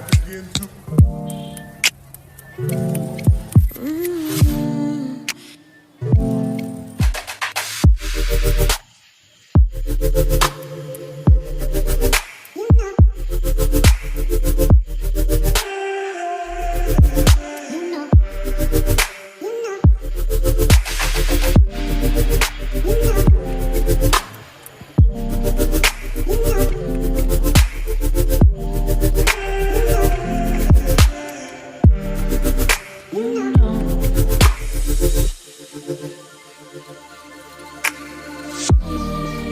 begin to.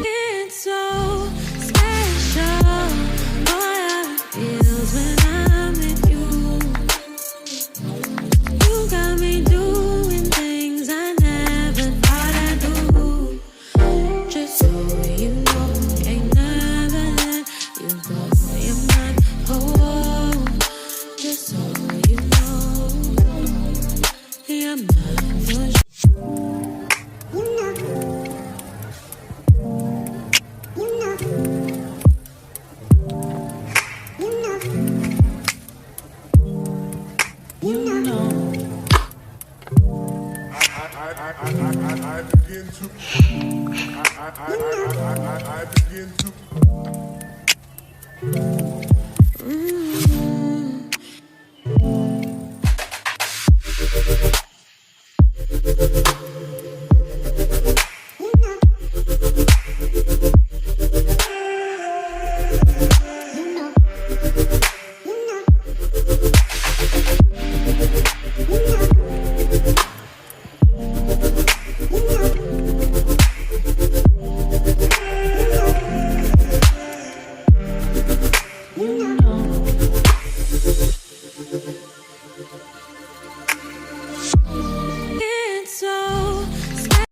It's so special. All it feels when I'm with you. You got me doing things I never thought I'd do. Just so you know, ain't never let you go. You're my whole. Just so you know, you're mine for sure. I begin to. I begin to.